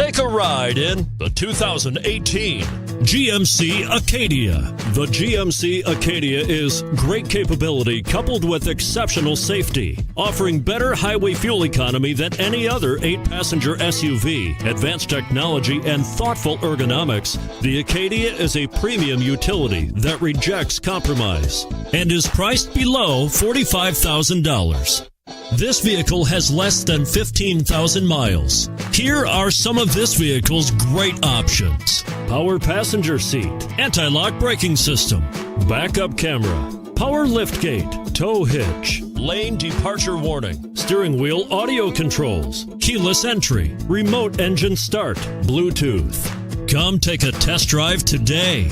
Take a ride in the 2018 GMC Acadia. The GMC Acadia is great capability coupled with exceptional safety, offering better highway fuel economy than any other 8-passenger SUV, advanced technology, and thoughtful ergonomics. The Acadia is a premium utility that rejects compromise and is priced below $45,000. This vehicle has less than 15,000 miles. Here are some of this vehicle's great options: power passenger seat, anti-lock braking system, backup camera, power liftgate, tow hitch, lane departure warning, steering wheel audio controls, keyless entry, remote engine start, Bluetooth. Come take a test drive today.